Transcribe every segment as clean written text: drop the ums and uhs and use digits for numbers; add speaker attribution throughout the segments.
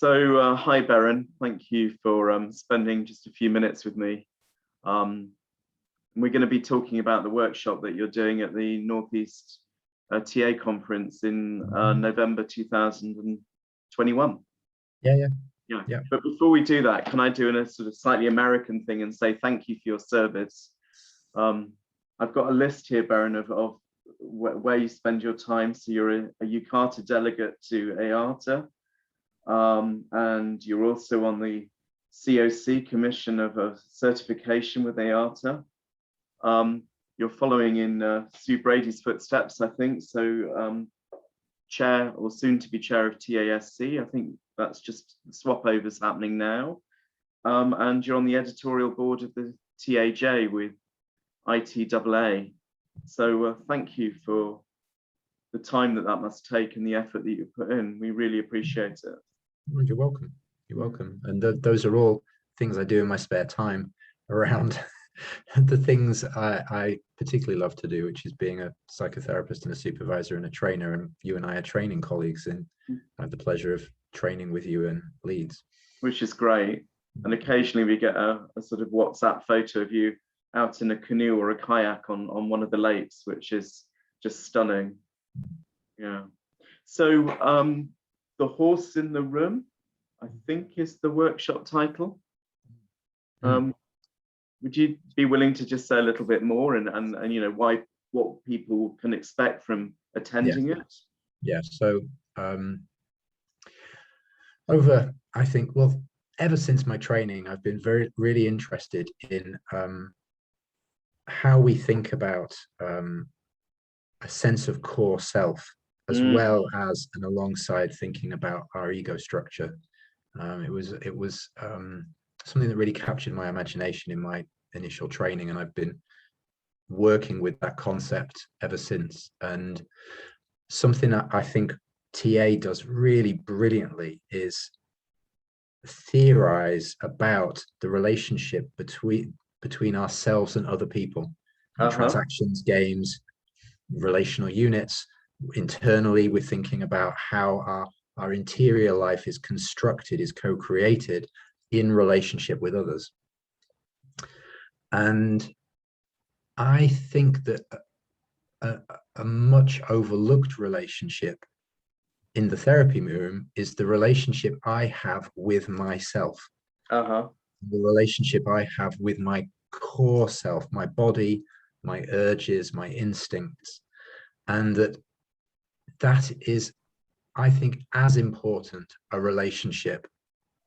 Speaker 1: Hi, Beren. Thank you for spending just a few minutes with me. We're going to be talking about the workshop that you're doing at the Northeast TA conference in November 2021.
Speaker 2: Yeah.
Speaker 1: But before we do that, can I do a sort of slightly American thing and say thank you for your service? I've got a list here, Beren, of where you spend your time. So you're a UCARTA delegate to AARTA. And you're also on the COC Commission of a certification with AARTA. You're following in Sue Brady's footsteps, I think. So chair or soon to be chair of TASC. I think that's just swap overs happening now. And you're on the editorial board of the TAJ with ITAA. So thank you for the time that must take and the effort that you put in. We really appreciate it.
Speaker 2: Well, you're welcome. You're welcome. And those are all things I do in my spare time around the things I particularly love to do, which is being a psychotherapist and a supervisor and a trainer. And you and I are training colleagues, and I have the pleasure of training with you in Leeds. Which is great.
Speaker 1: And occasionally we get a sort of WhatsApp photo of you out in a canoe or a kayak on one of the lakes, which is just stunning. Yeah. So The Horse in the Room, I think, is the workshop title. Would you be willing to just say a little bit more and you know what people can expect from attending it?
Speaker 2: Yeah. So ever since my training, I've been really interested in how we think about a sense of core self, as well as and alongside thinking about our ego structure. It was something that really captured my imagination in my initial training, and I've been working with that concept ever since. And something that I think TA does really brilliantly is theorize about the relationship between ourselves and other people, transactions, games, relational units. Internally, we're thinking about how our interior life is constructed, is co-created in relationship with others. And I think that a much overlooked relationship in the therapy room is the relationship I have with myself. The relationship I have with my core self, my body, my urges, my instincts. And that is, I think, as important a relationship,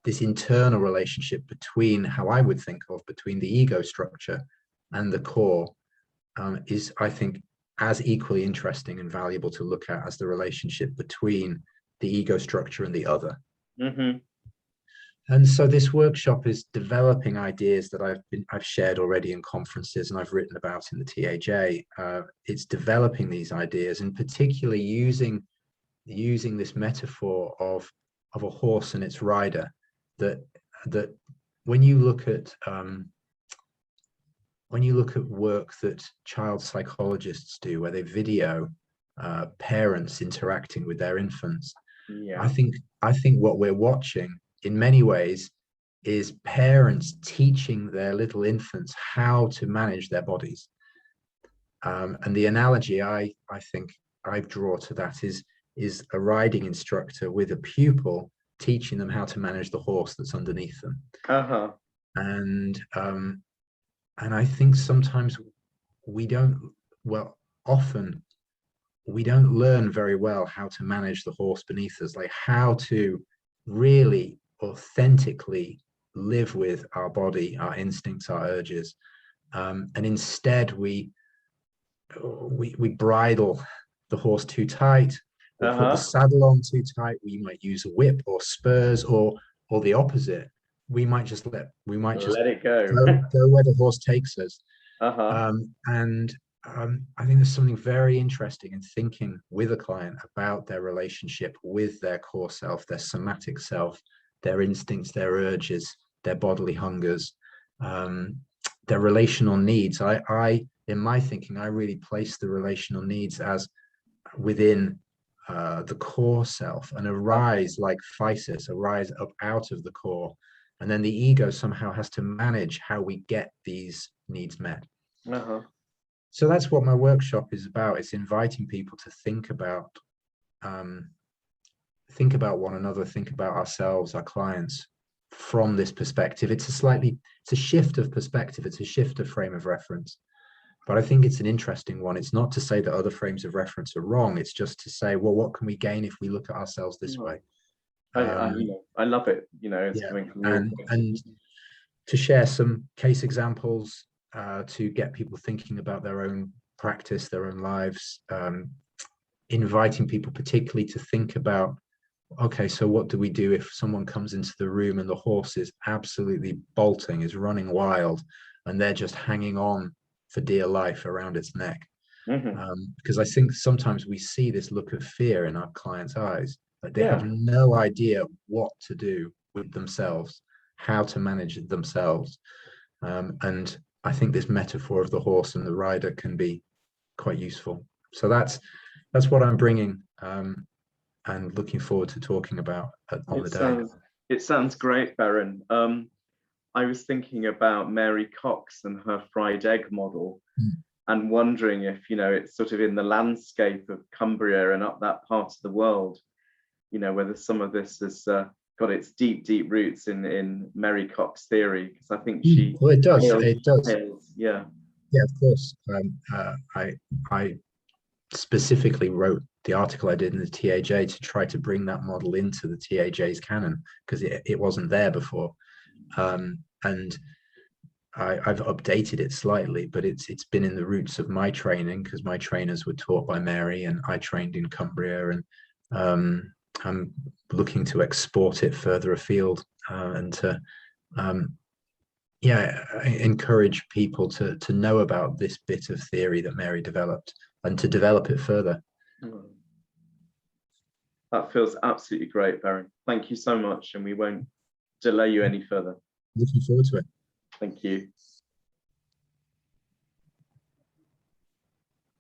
Speaker 2: this internal relationship between how I would think of between the ego structure and the core is, I think, as equally interesting and valuable to look at as the relationship between the ego structure and the other. And so this workshop is developing ideas that I've shared already in conferences and I've written about in the TAJ. It's developing these ideas, and particularly using this metaphor of a horse and its rider. That when you look at work that child psychologists do, where they video parents interacting with their infants, I think what we're watching in many ways is parents teaching their little infants how to manage their bodies. And the analogy I think I draw to that is a riding instructor with a pupil teaching them how to manage the horse that's underneath them. And I think sometimes often we don't learn very well how to manage the horse beneath us, like how to really authentically live with our body, our instincts, our urges. And instead we bridle the horse too tight, we put the saddle on too tight, we might use a whip or spurs, or the opposite. We might just let it go where the horse takes us. And I think there's something very interesting in thinking with a client about their relationship with their core self, their somatic self, their instincts, their urges, their bodily hungers, their relational needs. In my thinking, I really place the relational needs as within the core self, and arise like physis, arise up out of the core. And then the ego somehow has to manage how we get these needs met. So that's what my workshop is about. It's inviting people to think about one another, think about ourselves, our clients from this perspective. It's a shift of perspective. It's a shift of frame of reference. But I think it's an interesting one. It's not to say that other frames of reference are wrong. It's just to say, well, what can we gain if we look at ourselves this way?
Speaker 1: I love it. It's coming from your
Speaker 2: and to share some case examples to get people thinking about their own practice, their own lives, inviting people particularly to think about, okay, so what do we do if someone comes into the room and the horse is absolutely bolting, is running wild, and they're just hanging on for dear life around its neck? Because I think sometimes we see this look of fear in our clients' eyes, like they have no idea what to do with themselves, how to manage themselves. And I think this metaphor of the horse and the rider can be quite useful. So that's what I'm bringing, and looking forward to talking about on the day.
Speaker 1: It sounds great, Beren. I was thinking about Mary Cox and her fried egg model, and wondering if, it's sort of in the landscape of Cumbria and up that part of the world, whether some of this has got its deep roots in Mary Cox theory, because I think she
Speaker 2: it does.
Speaker 1: Yeah,
Speaker 2: of course. I specifically wrote the article I did in the TAJ to try to bring that model into the TAJ's canon, because it wasn't there before. And I've updated it slightly, but it's been in the roots of my training, because my trainers were taught by Mary and I trained in Cumbria, and I'm looking to export it further afield, and to encourage people to know about this bit of theory that Mary developed and to develop it further.
Speaker 1: That feels absolutely great, Beren. Thank you so much, and we won't delay you any further.
Speaker 2: Looking forward to it.
Speaker 1: Thank you.